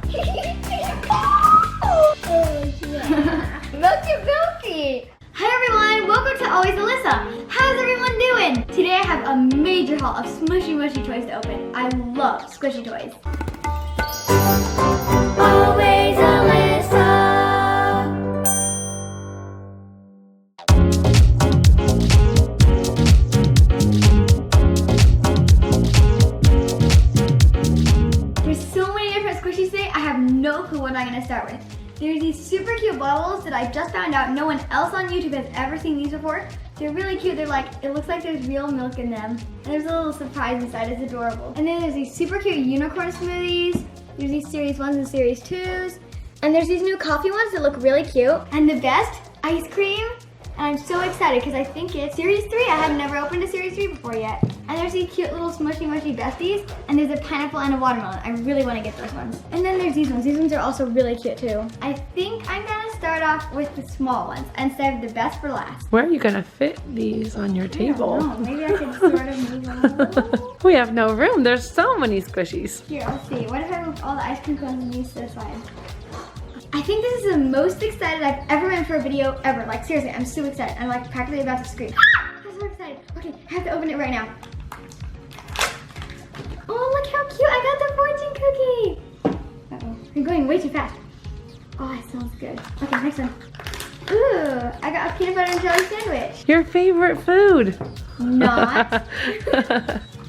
Milky. Hi everyone, welcome to Always Alyssa. How's everyone doing? Today I have a major haul of smushy mushy toys to open. I love squishy toys. Always Alyssa. There's so many different squishies today, I have no clue what I'm gonna start with. There's these super cute bubbles that I just found out no one else on YouTube has ever seen these before. They're really cute. They're like, it looks like there's real milk in them. And there's a little surprise inside, it's adorable. And then there's these super cute unicorn smoothies. There's these series 1s and series 2s. And there's these new coffee ones that look really cute. And the best, ice cream. And I'm so excited because I think it's series 3. I have never opened a series 3 before yet. And there's these cute little smushy mushy besties. And there's a pineapple and a watermelon. I really want to get those ones. And then there's these ones. These ones are also really cute too. I think I'm gonna start off with the small ones and save the best for last. Where are you gonna fit these on your table? I don't know. Maybe I could sort of move them a little. We have no room. There's so many squishies. Here, let's see. What if I move all the ice cream cones and these to the side? I think this is the most excited I've ever been for a video ever. Like seriously, I'm so excited. I'm like practically about to scream. I'm so excited. Okay, I have to open it right now. Oh, look how cute. I got the fortune cookie. Uh-oh, you're going way too fast. Oh, it smells good. Okay, next one. Ooh, I got a peanut butter and jelly sandwich. Your favorite food. Not.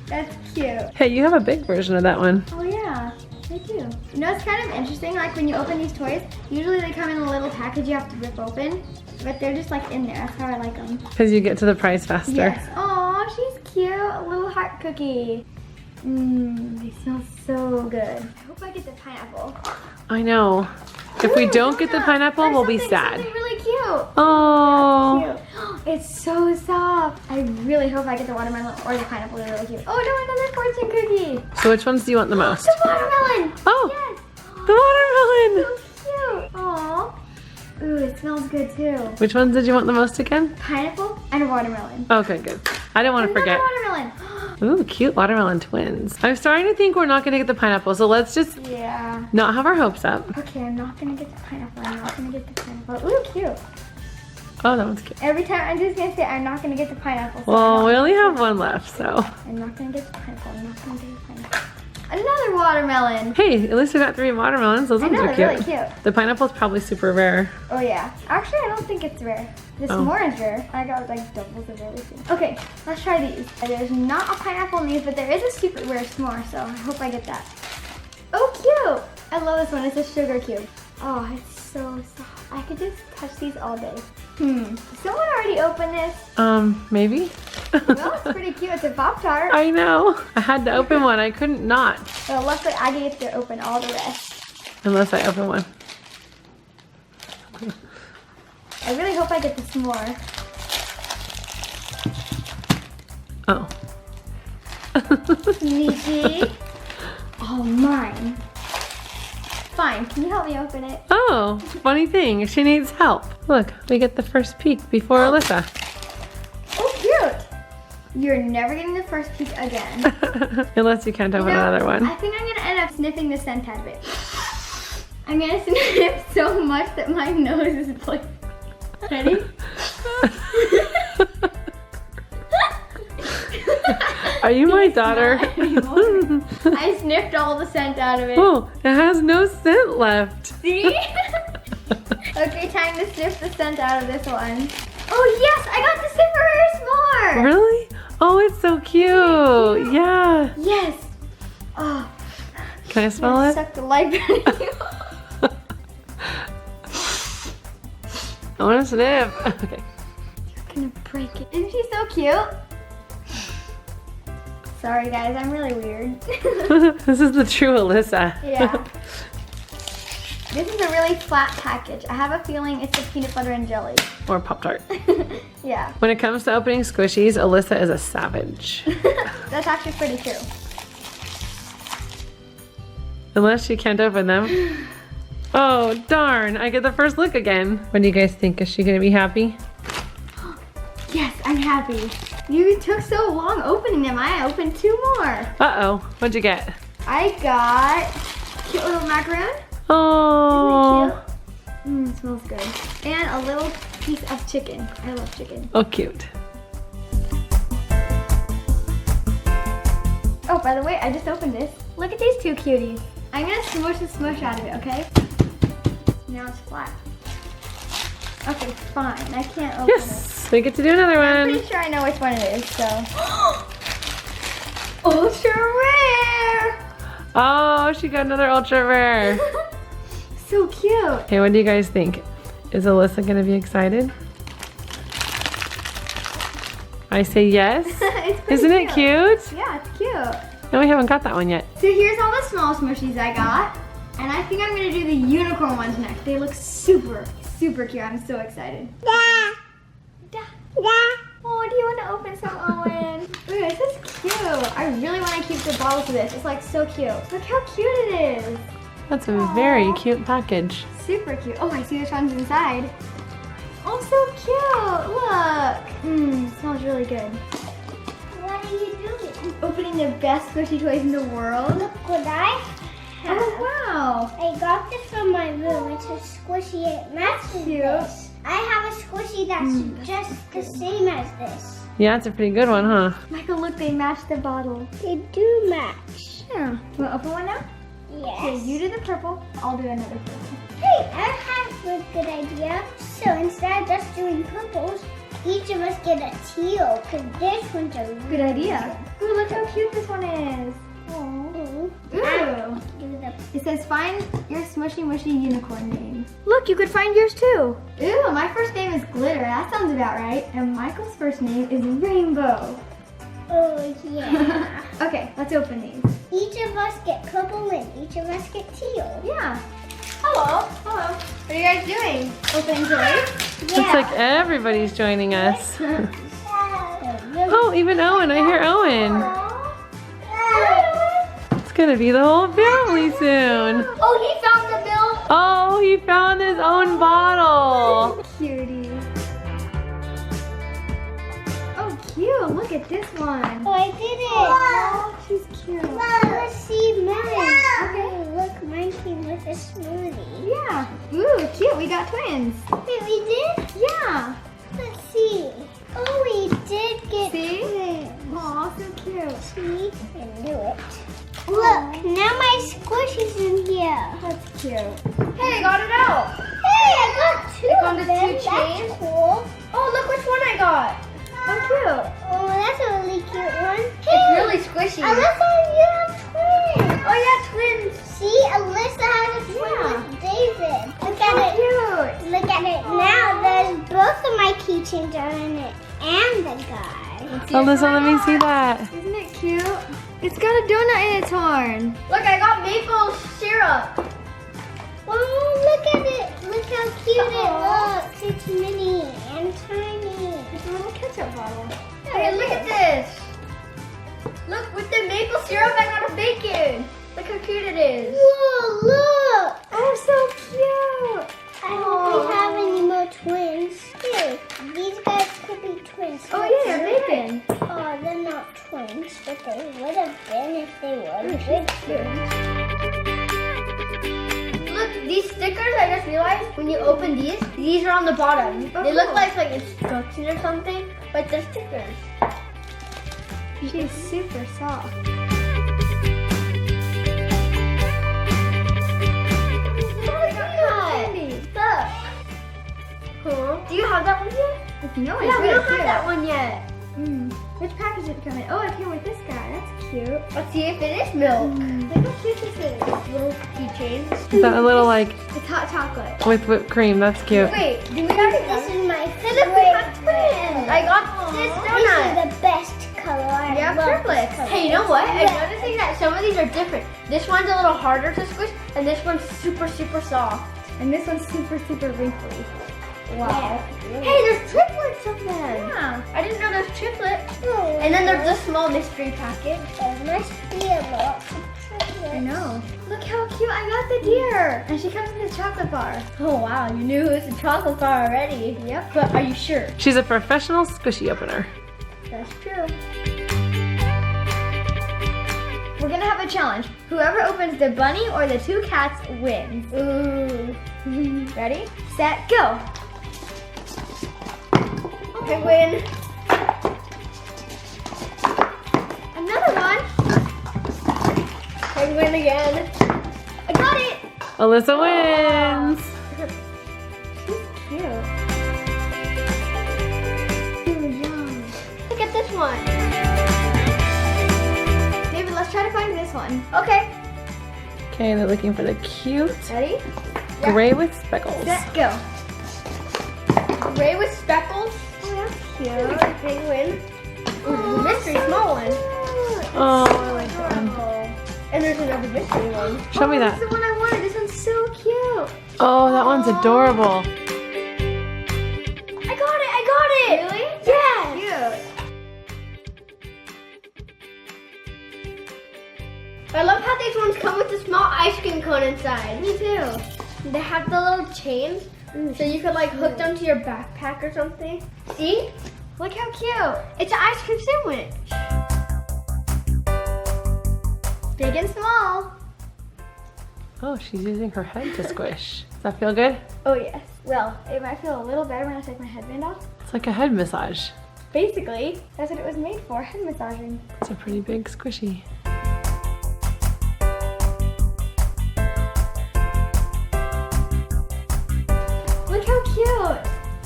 That's cute. Hey, you have a big version of that one. Oh yeah, they do. You know, it's kind of interesting, like when you open these toys, usually they come in a little package you have to rip open, but they're just like in there. That's how I like them. Because you get to the prize faster. Yes. Aw, she's cute. A little heart cookie. Mmm, they smell so good. I hope I get the pineapple. I know. If we don't get the Look, pineapple, there's we'll be something sad. really cute. Oh. Cute. It's so soft. I really hope I get the watermelon or the pineapple. They're really cute. Oh no, another fortune cookie. So which ones do you want the most? The watermelon. Oh, Yes. the watermelon. So cute. Aw. Ooh, it smells good too. Which ones did you want the most again? Pineapple and a watermelon. Okay, good. I didn't want to forget. Watermelon. Ooh, cute watermelon twins. I'm starting to think we're not gonna get the pineapple, so let's just Yeah. not have our hopes up. Okay, I'm not gonna get the pineapple. I'm not gonna get the pineapple. Ooh, cute. Oh, that one's cute. Every time I'm just gonna say I'm not gonna get the pineapple. So Well, we only have one left, so. I'm not gonna get the pineapple. I'm not gonna get the pineapple. Another watermelon. Hey, at least we got 3 watermelons. Those I ones know, are they're cute. really cute. The pineapple's probably super rare. Oh yeah. Actually, I don't think it's rare. This Oh. more is rare. I got like doubles of everything. Okay, let's try these. There's not a pineapple in these, but there is a super rare s'more, so I hope I get that. Oh, cute. I love this one. It's a sugar cube. Oh, it's so soft. I could just touch these all day. Did someone already open this? Maybe? Well, it's pretty cute. It's a Pop-Tart. I know. I had to open one. I couldn't not. But luckily, I get to open all the rest. Unless I open one. I really hope I get the s'more. Oh. Sneaky. Oh, mine. Fine, can you help me open it? Oh, funny thing. She needs help. Look, we get the first peek before Alyssa. Oh, cute. You're never getting the first peek again. Unless you can't open another one. I think I'm gonna end up sniffing the scent out of it. I'm gonna sniff so much that my nose is bleeding. Ready? Are you my daughter? I sniffed all the scent out of it. Oh, it has no scent left. See? Okay, time to sniff the scent out of this one. Oh yes, I got the sniffer s'more. Really? Oh, it's so cute. Yeah. Yes. Oh. Can I smell it? Suck the life out of you. I want to sniff. Okay. You're gonna break it. Isn't she so cute? Sorry guys, I'm really weird. This is the true Alyssa. Yeah. This is a really flat package. I have a feeling it's the peanut butter and jelly. Or Pop-Tart. Yeah. When it comes to opening squishies, Alyssa is a savage. That's actually pretty true. Unless she can't open them. Oh, darn. I get the first look again. What do you guys think? Is she going to be happy? Yes, I'm happy. You took so long opening them. I opened 2 more. Uh-oh. What'd you get? I got cute little macaroon. smells good. And a little piece of chicken. I love chicken. Oh, cute. Oh, by the way, I just opened this. Look at these two cuties. I'm gonna smush the smush out of it, okay? Now it's flat. Okay, fine. I can't open it. Yes, we get to do another I'm one. pretty sure I know which one it is, so. Ultra rare! Oh, she got another ultra rare. So cute. Okay, what do you guys think? Is Alyssa gonna be excited? I say yes. It's pretty Isn't it cute? Yeah, it's cute. No, we haven't got that one yet. So here's all the small smushies I got. And I think I'm gonna do the unicorn ones next. They look super, super cute. I'm so excited. Da. Oh, do you want to open some, Owen? Ooh, this is cute. I really want to keep the bottle for this. It's like so cute. Look how cute it is. That's a very cute package. Super cute. Oh, I see which one's inside. Oh, so cute. Look. Smells really good. What are you doing? Opening the best squishy toys in the world. Look what I have. Oh, wow. I got this from my room. It's a squishy. It matches Cute. this. I have a squishy that's just the same as this. Yeah, it's a pretty good one, huh? Michael, look, they match the bottle. They do match. Yeah. You want to open one now? Okay, Yes. you do the purple. I'll do another purple. Hey, I have a good idea. So instead of just doing purples, each of us get a teal, because this one's a really Good idea. Ooh, look how cute this one is. Ooh. Ooh. Do the It says find your smushy mushy unicorn name. Look, you could find yours too. Ooh, my first name is Glitter. That sounds about right. And Michael's first name is Rainbow. Oh, yeah. Okay, let's open these. Each of us get purple and each of us get teal. Yeah. Hello. Hello. What are you guys doing? Opening toys? Looks like everybody's joining us. Oh, Oh, even Owen. I hear Owen. It's gonna be the whole family soon. Oh, he found the milk. Oh, he found his own bottle. Cutie. Oh, cute. Look at this one. Oh, I did it. Oh, she's cute. Let's see mine. Okay. Look, mine came with a smoothie. Yeah. Ooh, cute. We got twins. Wait, we did? Yeah. Let's see. Oh, we did get See? twins. Aw, so cute. See? I knew it. Look, now my squishy's in here. That's cute. Hey, I got it out. Hey, I got two It comes of with them. two chains? That's cool. Oh, look which one I got. So cute. Oh, that's a really cute one. It's really squishy. Alyssa, you have twins. Oh yeah, twins. See, Alyssa has a twin Yeah. with David. Look So at it. cute. Look at it now. There's both of my keychains are in it and the guy. Alyssa, let me see that. Isn't it cute? It's got a donut in its horn. Look, I got maple syrup. Oh, look at it. Look how cute it looks. It's mini and tiny. It's a little ketchup bottle. Yeah, Hey, it look at is. this. Look, with the maple syrup, I got a bacon. Look how cute it is. Whoa, look. Oh, so cute. I hope we have any more twins. Here, these guys could be twins. Oh yeah, they're bacon. Oh, they're not twins, but they would have been if they were big twins. Look, these stickers, I just realized, when you open these are on the bottom. Oh, They look cool. like instructions or something, but they're stickers. She's super soft. Huh? Do you have that one yet? No, Yeah, we we don't don't have that one yet. Which package did it come in? Oh, it came with this guy. That's cute. Let's see if it is milk. Look how cute this is. Little keychains. Is that a little like It's hot chocolate. with whipped cream? That's cute. Wait, do we already have This is my Hey, look, we got favorite. twins. I got this This donut. is the best color. I Yeah, love triplets. this color. Hey, you know what? I'm Yeah. noticing that some of these are different. This one's a little harder to squish, and this one's super, super soft. And this one's super, super wrinkly. Wow. Yeah. Hey, there's triplets of them. Yeah. I didn't know there's triplets. Oh, And then there's the small mystery package. there must be a lot of I triplets. know. Look how cute I got the deer. And she comes in the chocolate bar. Oh, wow. You knew it was a chocolate bar already. Yep. But are you sure? She's a professional squishy opener. That's true. we're gonna have a challenge. Whoever opens the bunny or the 2 cats wins. Ooh. Ready, set, go. Penguin. Another one. Penguin again. I got it. Alyssa wins. Cute. Look at this one. David, let's try to find this one. Okay. Okay, they're looking for the cute Ready, gray with speckles. set, go. Gray with speckles. Oh, that's Cute. cute. Penguin. Ooh, there's a mystery small one. Oh, I like that one. And there's another mystery one. Show me This that. is the one I wanted. This one's so cute. Oh, that one's adorable. I got it. Really? Yes. Cute. I love how these ones come with a small ice cream cone inside. Me too. They have the little chains, so you could like hook them to your backpack or something. See? Look how cute. It's an ice cream sandwich. Big and small. Oh, she's using her head to squish. Does that feel good? Oh yes. Well, it might feel a little better when I take my headband off. It's like a head massage. Basically, that's what it was made for, head massaging. It's a pretty big squishy. Look how cute.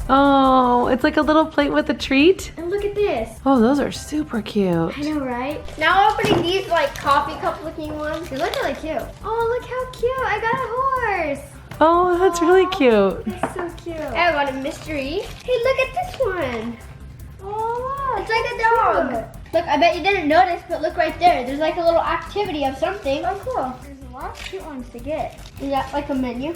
Oh, it's like a little plate with a treat. And look at this. Oh, those are super cute. I know, right? Now opening these like coffee cup looking ones. They look really cute. Oh, look how cute. I got a horse. Oh, that's really cute. That's so cute. I got a mystery. Hey, look at this one. Oh, It's like a dog. Look, I bet you didn't notice, but look right there. There's like a little activity of something. Oh, cool. There's a lot of cute ones to get. Is that like a menu?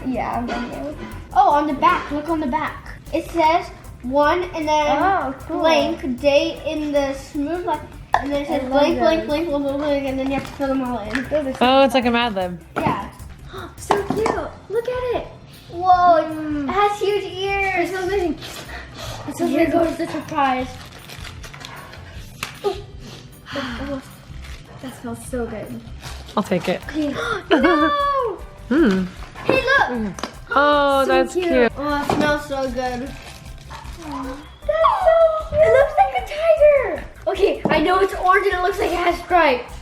Yeah, I'm gonna Oh, on the back. Look on the back. It says 1 and then Oh, cool. blank day in the smooth like, and then it says I love blank, blank, those. blank, blank, blank, blank, and then you have to fill them all in. Those are so Oh, it's like a Mad Lib. Yeah. So cute. Look at it. Whoa, it has huge ears. It's so amazing. So here goes the surprise. That smells so good. I'll take it. No! Hmm. Hey, look. Oh, So that's cute. cute. Oh, it smells so good. That's so cute. It looks like a tiger. Okay, I know it's orange and it looks like it has stripes.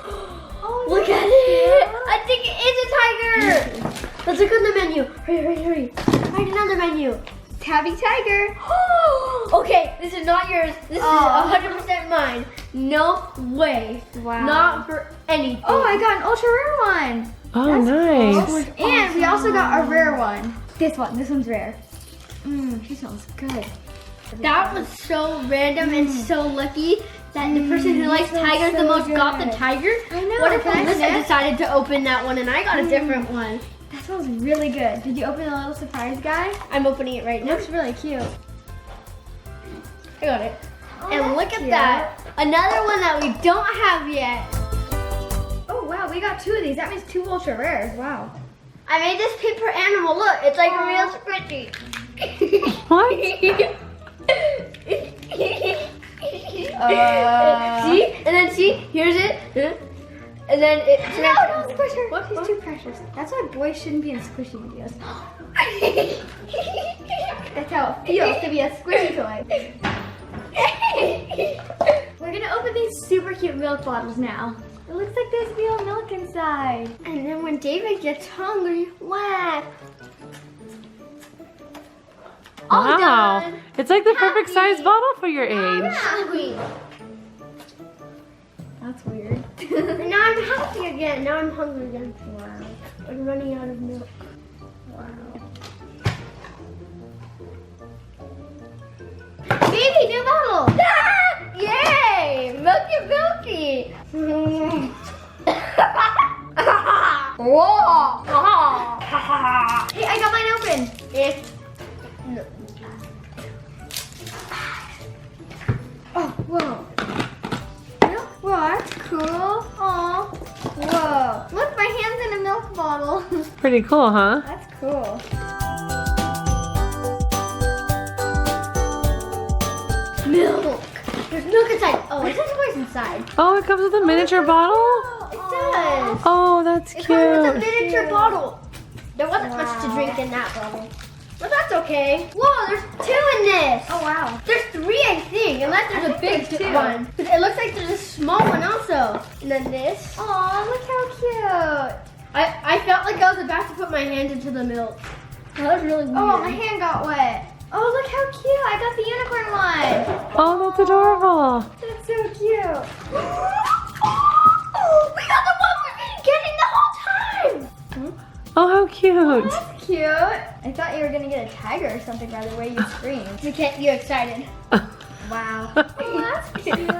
Oh, Look at it. I think it is a tiger. Let's look on the menu. Hurry, hurry, hurry. Find another menu. Tabby Tiger. Okay, this is not yours. This is 100% mine. No way. Wow. Not for anything. Oh, I got an ultra rare one. Oh, nice. Cool. And we also got a rare one. This one's rare. She smells good. That was so random and so lucky that the person who likes smells tigers the so most got the good. tiger. I know. What if Can I Alyssa sniff? decided to open that one and I got a different one? That smells really good. Did you open the little surprise guy? I'm opening it right It now. looks really cute. I got it. Oh, And that's look at cute. that. Another one that we don't have yet. Oh wow, we got 2 of these. That means 2 ultra rares. Wow. I made this paper animal. Look, it's like a real squishy. What? See? And then see? Here's it. And then it. No, don't squish her. What? She's too precious. That's why boys shouldn't be in squishy videos. That's how it feels to be a squishy toy. We're gonna open these super cute milk bottles now. It looks like there's real milk inside. And then when David gets hungry, whack. All Wow. done. It's like the perfect Happy. size bottle for your age. Happy. That's weird. And now I'm happy again. Now I'm hungry again. Wow. I'm running out of milk. Wow. Baby, new bottle. Ah! Yay! Milky Milky! Whoa! Hey, I got mine open. No. Oh, whoa. Milk? Whoa, that's cool. Aw. Whoa. Look, my hand's in a milk bottle. Pretty cool, huh? That's cool. Milk! There's look inside. Oh, it says what's inside. Oh, it comes with a miniature bottle? It does. Oh, that's It comes with a cute. miniature bottle. There wasn't much to drink in that bottle. But that's okay. Whoa, there's 2 in this. Oh wow. There's 3, I think, unless there's a big there's 2. one. But it looks like there's a small one also. And then this. Oh, look how cute. I felt like I was about to put my hand into the milk. That was really weird. Oh, my hand got wet. Oh, look how cute. I got the unicorn one. Oh, that's adorable. That's so cute. Oh, we got the one we've been getting the whole time. Oh, how cute. That's cute. I thought you were going to get a tiger or something by the way you screamed. You're excited. Wow. Oh, that's cute.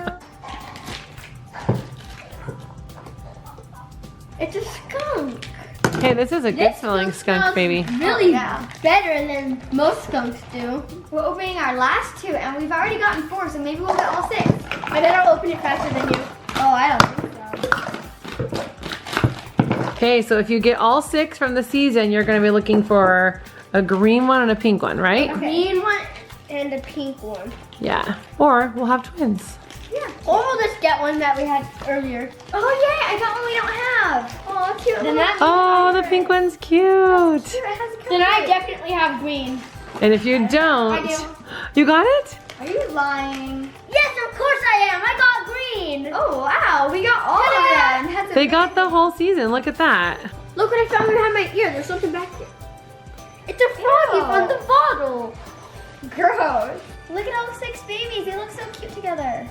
It's a skunk. Hey, this is a good smelling skunk, smells baby. Really yeah. better than most skunks do. We're opening our last 2 and we've already gotten 4, so maybe we'll get all 6. I bet I'll open it faster than you. Oh, I don't think so. Okay, so if you get all 6 from the season, you're going to be looking for a green one and a pink one, right? A green one and a pink one. Yeah. Or we'll have twins. Yeah. Or we'll just get one that we had earlier. Oh, yay. I got one we don't have. Oh, cute. Then that's Oh, the pink one's cute. Cute. It has a Then I color. definitely have green. And if you don't, I do. you got it? Are you lying? Yes, of course I am. I got green. Oh, wow. We got all Ta-da! of them. That's They got the whole season. Look at that. Look what I found behind my ear. There's something back here. It's a froggy Ew. from the bottle. gross. Look at all the 6 babies. They look so cute together.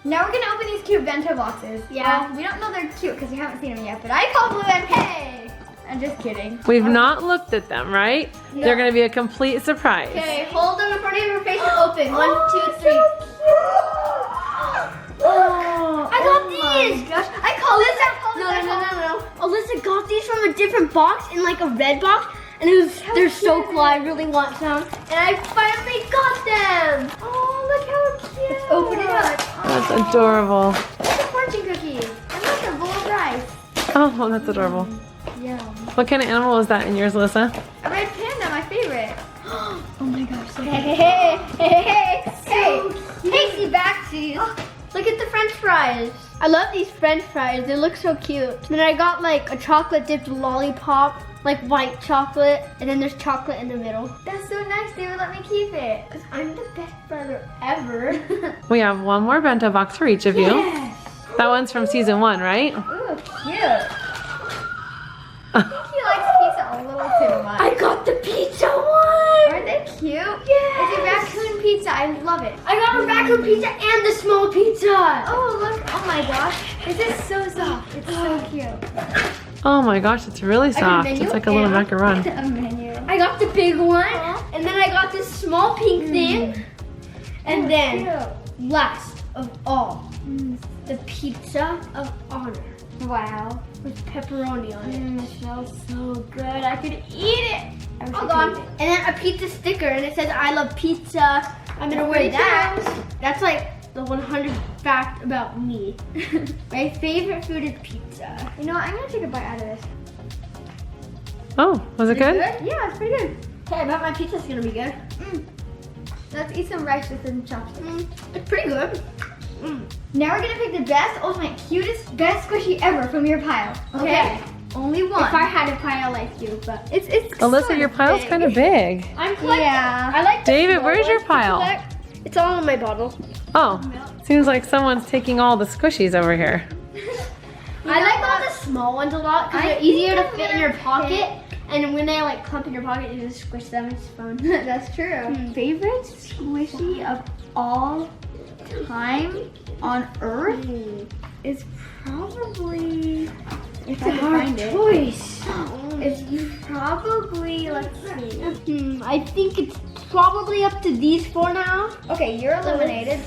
Now we're going to open these cute bento boxes. Yeah. Well, we don't know they're cute because we haven't seen them yet, but I call Blue and hey. I'm just kidding. We've not looked at them, right? No. They're going to be a complete surprise. Okay, hold them in front of your face and open. 1, 2, 3. Oh, I got these. Gosh, I call this No. Alyssa got these from a different box in like a red box, and they're so cool. I really want some, and I finally got them. Oh, look how cute. Let's open it up. That's adorable. Look at the fortune cookies. And look, a bowl of rice. Oh, that's adorable. Yum. What kind of animal is that in yours, Alyssa? A red panda, my favorite. Oh my gosh, so Tasty backsies. Look at the French fries. I love these French fries. They look so cute. Then I got like a chocolate dipped lollipop, like white chocolate, and then there's chocolate in the middle. That's so nice. They would let me keep it. 'Cause I'm the best brother ever. We have one more bento box for each of you. Yes. That one's from season 1, right? Ooh, cute. I think he likes pizza a little too much. I got the pizza one. Aren't they cute? Yes. It's a raccoon pizza. I love it. I got a raccoon pizza and the small pizza. Oh, look. Oh my gosh. This is so soft. It's so cute. Oh my gosh, it's really got a soft. menu It's like a little and- macaron. A menu. I got the big one, Aw. and then I got this small pink thing, and then Cute. last of all, the pizza of honor Wow. with pepperoni on it. It smells so good. I could eat it. I wish I Hold could on. eat it. And then a pizza sticker, and it says I love pizza. I'm gonna wear that. That's like the 100 fact about me. My favorite food is pizza. You know what? I'm gonna take a bite out of this. Oh, was it good? Yeah, it's pretty good. Okay, I bet my pizza's gonna be good. Let's eat some rice with some chopsticks. It's pretty good. Now we're gonna pick the best, ultimate, cutest, best squishy ever from your pile. Okay. Only one. If I had a pile like you, but it's Alyssa, sort your of pile's big. kind of big. I'm collecting. Yeah. I like the David, small where's your ones to pile? collect. It's all in my bottle. Oh, seems like someone's taking all the squishies over here. I like all the small ones a lot because I they're easier to think I'm fit in your gonna pocket. And when they like clump in your pocket, you just squish them. It's fun. That's true. Favorite squishy of all time on Earth is probably. If I can find it. choice. It's probably, let's see. I think it's probably up to these 4 now. Okay, you're eliminated.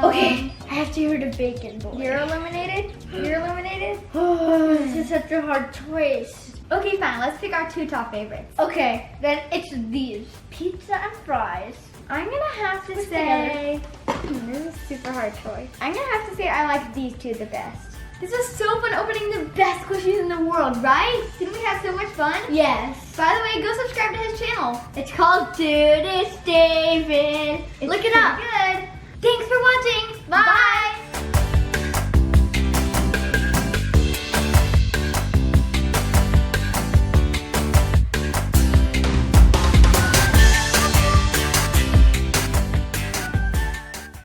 Okay, I have to hear the bacon boy. You're eliminated. You're eliminated. Oh, this is such a hard choice. Okay, fine. Let's pick our 2 top favorites. Okay, then it's these. Pizza and fries. I'm gonna have to What's say, this is a super hard choice. I'm gonna have to say I like these 2 the best. This was so fun opening the best squishies in the world, right? Didn't we have so much fun? Yes. By the way, go subscribe to his channel. It's called Dude It's David. It's Look it up. pretty good. Thanks for watching. Bye.